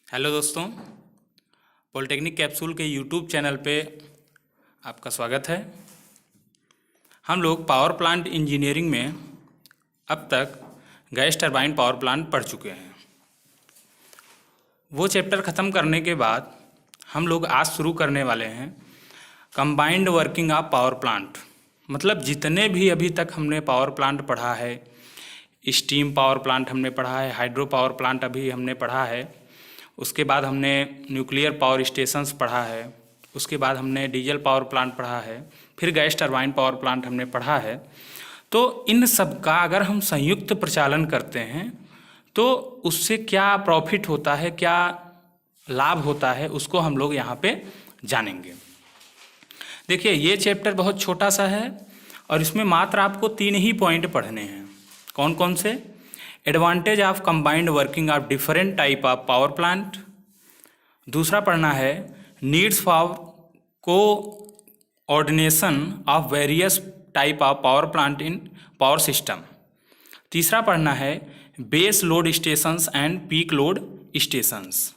Hello दोस्तों, polytechnic capsule के YouTube channel पे आपका स्वागत है। हम लोग पावर प्लांट इंजीनियरिंग में अब तक गैस टरबाइन पावर प्लांट पढ़ चुके हैं। वो चैप्टर ख़त्म करने के बाद हम लोग आज शुरू करने वाले हैं combined working of power plant. मतलब जितने भी अभी तक हमने पावर प्लांट पढ़ा है, स्टीम पावर प्लांट हमने पढ़ा है, हाइड्रो पावर प्लांट अभी हमने पढ़ा है, उसके बाद हमने न्यूक्लियर पावर स्टेशंस पढ़ा है, उसके बाद हमने डीजल पावर प्लांट पढ़ा है, फिर गैस टरबाइन पावर प्लांट हमने पढ़ा है। तो इन सब का अगर हम संयुक्त प्रचालन करते हैं तो उससे क्या प्रॉफिट होता है, क्या लाभ होता है, उसको हम लोग यहाँ पे जानेंगे। देखिए, ये चैप्टर बहुत छोटा सा है और इसमें मात्र आपको 3 ही पॉइंट पढ़ने हैं। कौन कौन से? Advantage of combined working of different type of power plant. दूसरा पढ़ना है needs for coordination of various type of power plant in power system. तीसरा पढ़ना है base load stations and peak load stations.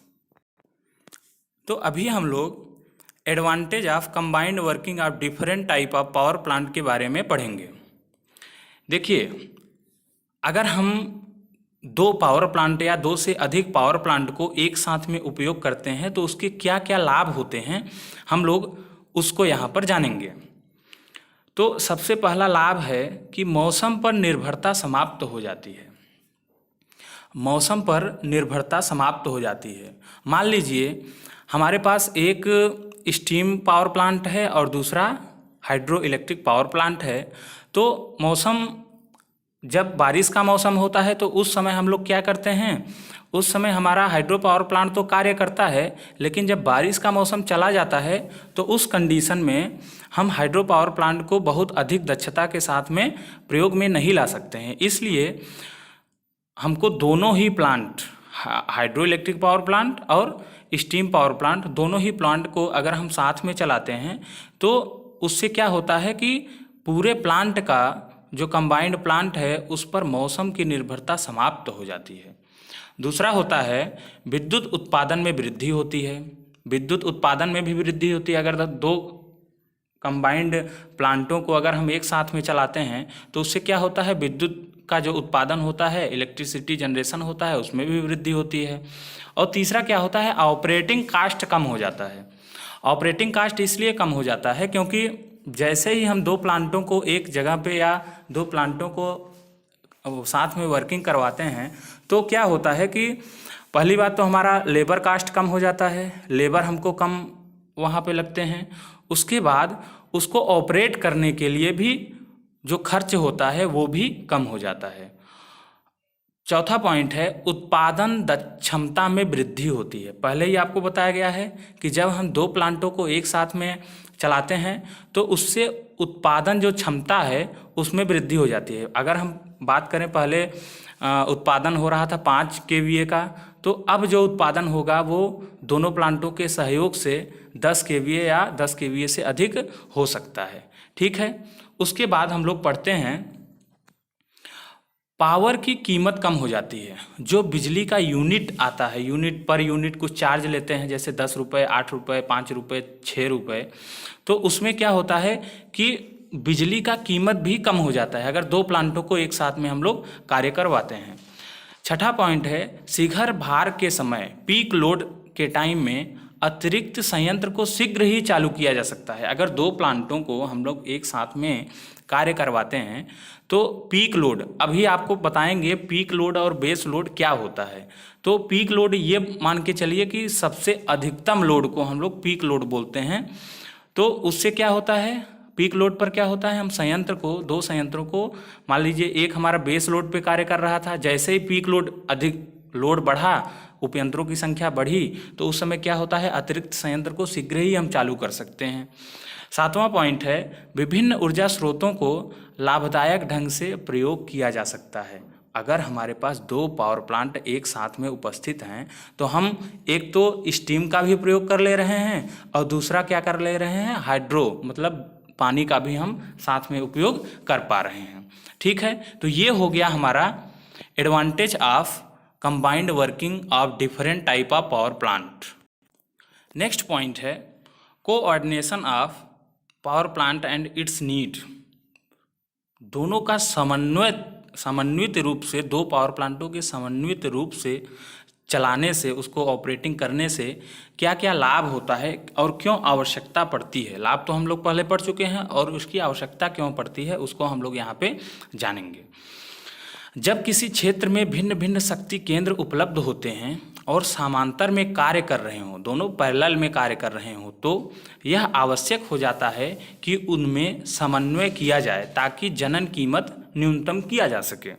तो अभी हम लोग advantage of combined working of different type of power plant के बारे में पढ़ेंगे। देखिए, अगर हम 2 पावर प्लांट या 2 से अधिक पावर प्लांट को एक साथ में उपयोग करते हैं तो उसके क्या क्या लाभ होते हैं, हम लोग उसको यहाँ पर जानेंगे। तो सबसे पहला लाभ है कि मौसम पर निर्भरता समाप्त हो जाती है। मौसम पर निर्भरता समाप्त हो जाती है। मान लीजिए हमारे पास एक स्टीम पावर प्लांट है और दूसरा हाइड्रो इलेक्ट्रिक पावर प्लांट है। तो मौसम, जब बारिश का मौसम होता है तो उस समय हम लोग क्या करते हैं, उस समय हमारा हाइड्रो पावर प्लांट तो कार्य करता है, लेकिन जब बारिश का मौसम चला जाता है तो उस कंडीशन में हम हाइड्रो पावर प्लांट को बहुत अधिक दक्षता के साथ में प्रयोग में नहीं ला सकते हैं। इसलिए हमको दोनों ही plant, hydro electric power plant और स्टीम पावर प्लांट, दोनों ही प्लांट को अगर हम साथ में चलाते हैं तो उससे क्या होता है कि पूरे प्लांट का जो कंबाइंड प्लांट है उस पर मौसम की निर्भरता समाप्त हो जाती है। दूसरा होता है विद्युत उत्पादन में वृद्धि होती है। विद्युत उत्पादन में भी वृद्धि होती है। अगर 2 कंबाइंड प्लांटों को अगर हम एक साथ में चलाते हैं तो उससे क्या होता है, विद्युत का जो उत्पादन होता है, इलेक्ट्रिसिटी जनरेशन होता है, उसमें भी वृद्धि होती है। और तीसरा क्या होता है, ऑपरेटिंग कास्ट कम हो जाता है। ऑपरेटिंग कास्ट इसलिए कम हो जाता है क्योंकि जैसे ही हम 2 प्लांटों को एक जगह पे या 2 प्लांटों को साथ में वर्किंग करवाते हैं तो क्या होता है कि पहली बात तो हमारा लेबर कास्ट कम हो जाता है, लेबर हमको कम वहाँ पे लगते हैं। उसके बाद उसको ऑपरेट करने के लिए भी जो खर्च होता है वो भी कम हो जाता है। चौथा पॉइंट है उत्पादन क्षमता में वृद्धि होती है। पहले ही आपको बताया गया है कि जब हम 2 प्लांटों को एक साथ में चलाते हैं तो उससे उत्पादन जो क्षमता है उसमें वृद्धि हो जाती है। अगर हम बात करें, पहले उत्पादन हो रहा था 5 kVA का, तो अब जो उत्पादन होगा वो दोनों प्लांटों के सहयोग से 10 kVA या 10 kVA से अधिक हो सकता है। ठीक है। उसके बाद हम लोग पढ़ते हैं पावर की कीमत कम हो जाती है। जो बिजली का यूनिट आता है, यूनिट पर यूनिट कुछ चार्ज लेते हैं, जैसे 10 रुपये, 8 रुपये, 5 रुपये, 6 रुपये, तो उसमें क्या होता है कि बिजली का कीमत भी कम हो जाता है अगर 2 प्लांटों को एक साथ में हम लोग कार्य करवाते हैं। छठा पॉइंट है शिखर भार के समय, पीक लोड के टाइम में अतिरिक्त संयंत्र को शीघ्र ही चालू किया जा सकता है। अगर 2 प्लांटों को हम लोग एक साथ में कार्य करवाते हैं तो पीक लोड, अभी आपको बताएंगे पीक लोड और बेस लोड क्या होता है। तो पीक लोड ये मान के चलिए कि सबसे अधिकतम लोड को हम लोग पीक लोड बोलते हैं। तो उससे क्या होता है, पीक लोड पर क्या होता है, हम संयंत्र को, 2 संयंत्रों को, मान लीजिए एक हमारा बेस लोड पे कार्य कर रहा था, जैसे ही पीक लोड, अधिक लोड बढ़ा, उपयंत्रों की संख्या बढ़ी, तो उस समय क्या होता है, अतिरिक्त संयंत्र को शीघ्र ही हम चालू कर सकते हैं। 7वां पॉइंट है विभिन्न ऊर्जा स्रोतों को लाभदायक ढंग से प्रयोग किया जा सकता है। अगर हमारे पास 2 पावर प्लांट एक साथ में उपस्थित हैं तो हम एक तो स्टीम का भी प्रयोग कर ले रहे हैं और दूसरा क्या कर ले रहे हैं, हाइड्रो, मतलब पानी का भी हम साथ में उपयोग कर पा रहे हैं। ठीक है। तो ये हो गया हमारा advantage of combined working of different type of power plant. Next point है coordination of power plant and its need. दोनों का समन्वित रूप से, दो पावर प्लांटों के समन्वित रूप से चलाने से, उसको ऑपरेटिंग करने से क्या क्या लाभ होता है और क्यों आवश्यकता पड़ती है। लाभ तो हम लोग पहले पढ़ चुके हैं और उसकी आवश्यकता क्यों पड़ती है उसको हम लोग यहाँ पे जानेंगे। जब किसी क्षेत्र में भिन्न भिन्न शक्ति केंद्र उपलब्ध होते हैं और समांतर में कार्य कर रहे हों, दोनों पैरेलल में कार्य कर रहे हों, तो यह आवश्यक हो जाता है कि उनमें समन्वय किया जाए ताकि जनन कीमत न्यूनतम किया जा सके।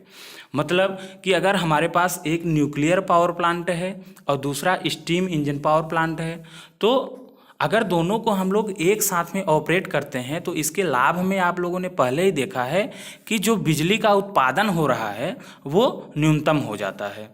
मतलब कि अगर हमारे पास एक न्यूक्लियर पावर प्लांट है और दूसरा स्टीम इंजन पावर प्लांट है, तो अगर दोनों को हम लोग एक साथ में ऑपरेट करते हैं तो इसके लाभ में आप लोगों ने पहले ही देखा है कि जो बिजली का उत्पादन हो रहा है वो न्यूनतम हो जाता है।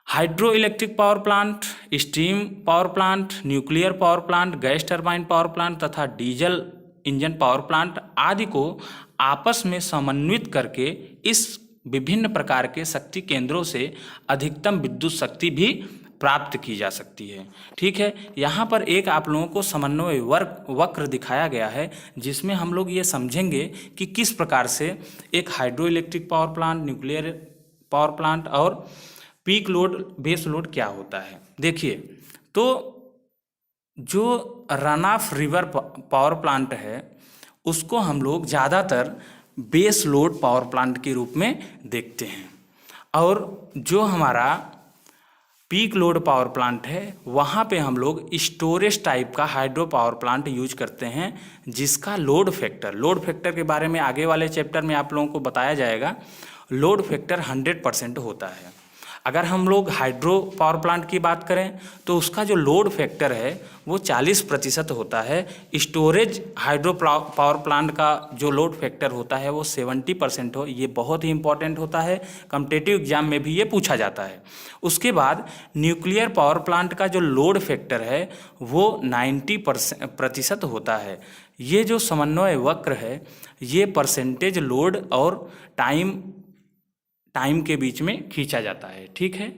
Hydro electric power plant, steam power plant, nuclear power plant, gas turbine power plant तथा डीजल इंजन पावर प्लांट आदि को आपस में समन्वित करके इस विभिन्न प्रकार के शक्ति केंद्रों से अधिकतम विद्युत शक्ति भी प्राप्त की जा सकती है। ठीक है, यहाँ पर एक आप लोगों को समन्वय वक्र दिखाया गया है जिसमें हम लोग ये समझेंगे कि किस प्रकार से एक hydro electric power plant, nuclear power plant और पीक लोड, बेस लोड क्या होता है। देखिए, तो जो run of river power plant है उसको हम लोग ज़्यादातर बेस लोड पावर प्लांट के रूप में देखते हैं, और जो हमारा पीक लोड पावर प्लांट है वहाँ पे हम लोग स्टोरेज टाइप का हाइड्रो पावर प्लांट यूज करते हैं जिसका लोड फैक्टर के बारे में आगे वाले चैप्टर में आप लोगों को बताया जाएगा। लोड फैक्टर 100% होता है। अगर हम लोग हाइड्रो पावर प्लांट की बात करें तो उसका जो लोड फैक्टर है वो 40% होता है। स्टोरेज हाइड्रो पावर प्लांट का जो लोड फैक्टर होता है वो 70% हो। ये बहुत ही इंपॉर्टेंट होता है, कॉम्पिटिटिव एग्जाम में भी ये पूछा जाता है। उसके बाद न्यूक्लियर पावर प्लांट का जो लोड फैक्टर है वो 90% होता है। ये जो समन्वय वक्र है ये परसेंटेज लोड और टाइम के बीच में खींचा जाता है। ठीक है,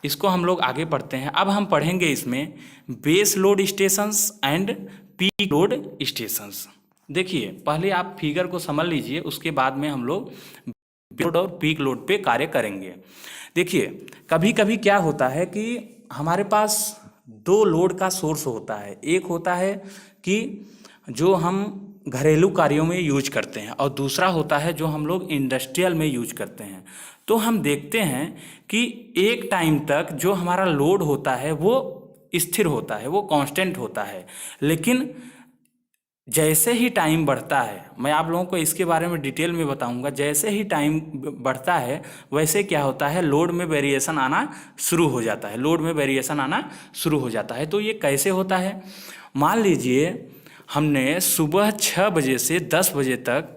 इसको हम लोग आगे पढ़ते हैं। अब हम पढ़ेंगे इसमें base load stations and peak load stations. देखिए, पहले आप फिगर को समझ लीजिए, उसके बाद में हम लोग लोड और पीक लोड पे कार्य करेंगे। देखिए, कभी कभी क्या होता है कि हमारे पास दो लोड का सोर्स होता है। एक होता है कि जो हम घरेलू कार्यों में यूज करते हैं और दूसरा होता है जो हम लोग इंडस्ट्रियल में यूज करते हैं। तो हम देखते हैं कि एक टाइम तक जो हमारा लोड होता है वो स्थिर होता है, वो कांस्टेंट होता है, लेकिन जैसे ही टाइम बढ़ता है, मैं आप लोगों को इसके बारे में डिटेल में बताऊंगा, जैसे ही टाइम बढ़ता है वैसे क्या होता है, लोड में वेरिएशन आना शुरू हो जाता है। तो ये कैसे होता है, मान लीजिए हमने सुबह 6 बजे से 10 बजे तक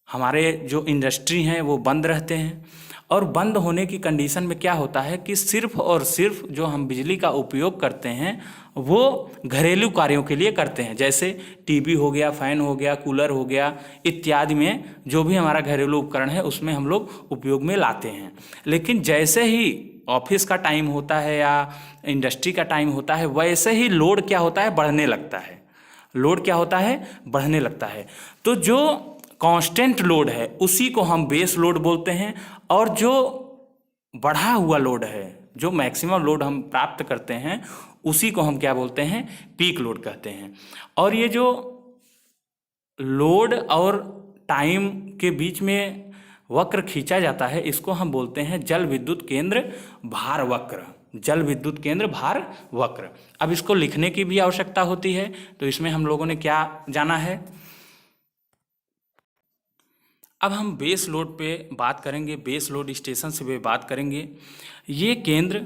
हमारे जो इंडस्ट्री हैं वो बंद रहते हैं, और बंद होने की कंडीशन में क्या होता है कि सिर्फ और सिर्फ जो हम बिजली का उपयोग करते हैं वो घरेलू कार्यों के लिए करते हैं। जैसे टीवी हो गया, फैन हो गया, कूलर हो गया इत्यादि में जो भी हमारा घरेलू उपकरण है उसमें हम लोग उपयोग में लाते हैं। लेकिन जैसे ही ऑफिस का टाइम होता है या इंडस्ट्री का टाइम होता है वैसे ही लोड क्या होता है, बढ़ने लगता है। तो जो कांस्टेंट लोड है उसी को हम बेस लोड बोलते हैं, और जो बढ़ा हुआ लोड है, जो मैक्सिमम लोड हम प्राप्त करते हैं उसी को हम क्या बोलते हैं, पीक लोड कहते हैं। और ये जो लोड और टाइम के बीच में वक्र खींचा जाता है इसको हम बोलते हैं जल विद्युत केंद्र भार वक्र। अब इसको लिखने की भी आवश्यकता होती है, तो इसमें हम लोगों ने क्या जाना है। अब हम बेस लोड पे बात करेंगे, बेस लोड स्टेशन से पे बात करेंगे। ये केंद्र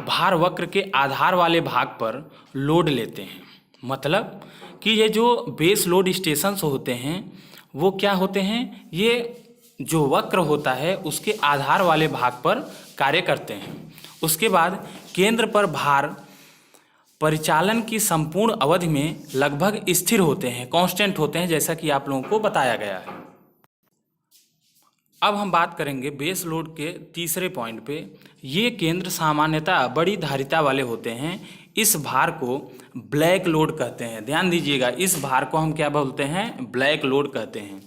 भार वक्र के आधार वाले भाग पर लोड लेते हैं। मतलब कि ये जो बेस लोड स्टेशंस होते हैं वो क्या होते हैं, ये जो वक्र होता है उसके आधार वाले भाग पर कार्य करते हैं। उसके बाद केंद्र पर भार परिचालन की संपूर्ण अवधि में लगभग स्थिर होते हैं, कांस्टेंट होते हैं, जैसा कि आप लोगों को बताया गया है। अब हम बात करेंगे बेस लोड के तीसरे पॉइंट पे। ये केंद्र सामान्यतः बड़ी धारिता वाले होते हैं। इस भार को ब्लैक लोड कहते हैं। ध्यान दीजिएगा, इस भार को हम क्या बोलते हैं? ब्लैक लोड कहते हैं।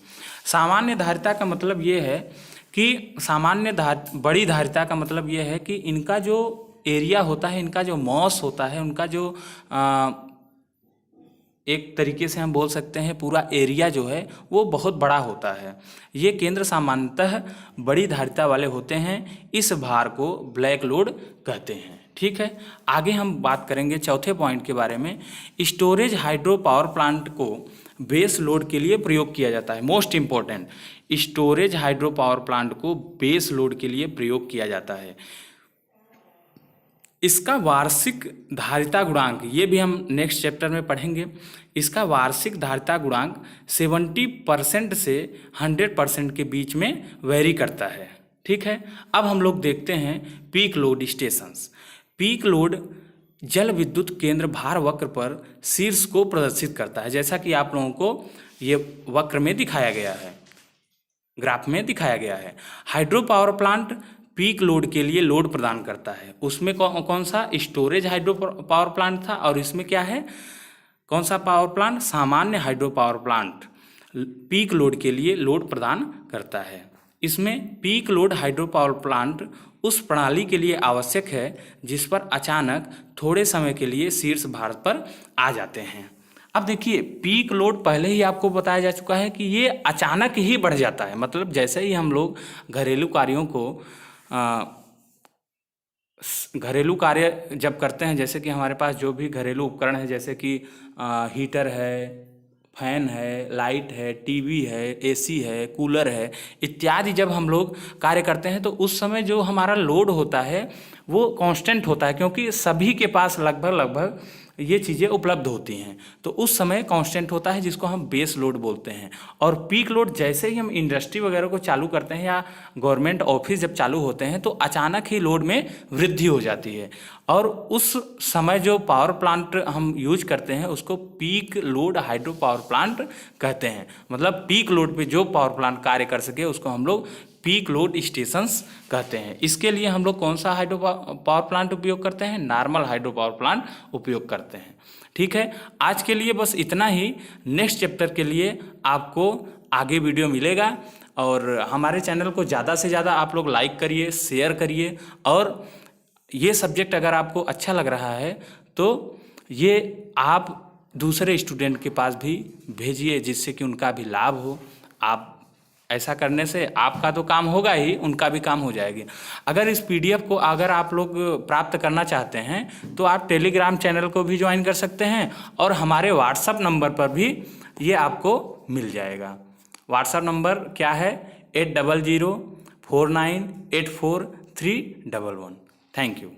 सामान्य धारिता का मतलब ये है कि बड़ी धारिता का मतलब ये है कि इनका जो एरिया होता है, इनका जो मॉस होता है, उनका जो एक तरीके से हम बोल सकते हैं पूरा एरिया जो है वो बहुत बड़ा होता है। ये केंद्र सामान्यतः बड़ी धारिता वाले होते हैं। इस भार को ब्लैक लोड कहते हैं। ठीक है, आगे हम बात करेंगे चौथे पॉइंट के बारे में। स्टोरेज हाइड्रो पावर प्लांट को बेस लोड के लिए प्रयोग किया जाता है। Most important, storage hydro power plant को बेस लोड के लिए प्रयोग किया जाता है। इसका वार्षिक धारिता गुणांक, ये भी हम नेक्स्ट चैप्टर में पढ़ेंगे। इसका वार्षिक धारिता गुणांक 70% से 100% के बीच में वेरी करता है। ठीक है, अब हम लोग देखते हैं peak load stations. Peak load जल विद्युत केंद्र भार वक्र पर शीर्ष को प्रदर्शित करता है, जैसा कि आप लोगों को ये वक्र में दिखाया गया है, ग्राफ में दिखाया गया है। Hydro power plant peak load के लिए लोड प्रदान करता है। उसमें कौन सा? स्टोरेज हाइड्रो पावर प्लांट था, और इसमें क्या है? कौन सा पावर प्लांट? सामान्य hydro power plant peak load के लिए लोड प्रदान करता है। इसमें peak load hydro power plant उस प्रणाली के लिए आवश्यक है जिस पर अचानक थोड़े समय के लिए शीर्ष भार पर आ जाते हैं। अब देखिए, पीक लोड पहले ही आपको बताया जा चुका है कि ये अचानक ही बढ़ जाता है। मतलब जैसे ही हम लोग घरेलू कार्यों को घरेलू कार्य जब करते हैं, जैसे कि हमारे पास जो भी घरेलू उपकरण है, जैसे कि हीटर है, फैन है, लाइट है, टीवी है, एसी है, कूलर है इत्यादि, जब हम लोग कार्य करते हैं तो उस समय जो हमारा लोड होता है वो कांस्टेंट होता है, क्योंकि सभी के पास लगभग ये चीज़ें उपलब्ध होती हैं। तो उस समय कांस्टेंट होता है, जिसको हम बेस लोड बोलते हैं। और पीक लोड जैसे ही हम इंडस्ट्री वगैरह को चालू करते हैं या गवर्नमेंट ऑफिस जब चालू होते हैं तो अचानक ही लोड में वृद्धि हो जाती है, और उस समय जो पावर प्लांट हम यूज करते हैं उसको peak load hydro power plant कहते हैं। मतलब पीक लोड पे जो पावर प्लांट कार्य कर सके उसको हम लोग पीक लोड स्टेशंस कहते हैं। इसके लिए हम लोग कौन सा हाइड्रो पावर प्लांट उपयोग करते हैं? नॉर्मल हाइड्रो पावर प्लांट उपयोग करते हैं। ठीक है, आज के लिए बस इतना ही। नेक्स्ट चैप्टर के लिए आपको आगे वीडियो मिलेगा, और हमारे चैनल को ज़्यादा से ज़्यादा आप लोग लाइक करिए, शेयर करिए, और ये सब्जेक्ट अगर आपको अच्छा लग रहा है तो ये आप दूसरे स्टूडेंट के पास भी भेजिए, जिससे कि उनका भी लाभ हो। आप ऐसा करने से आपका तो काम होगा ही, उनका भी काम हो जाएगी। अगर इस पीडीएफ को अगर आप लोग प्राप्त करना चाहते हैं तो आप टेलीग्राम चैनल को भी ज्वाइन कर सकते हैं, और हमारे व्हाट्सएप नंबर पर भी ये आपको मिल जाएगा। व्हाट्सएप नंबर क्या है? 8004984311। Thank you.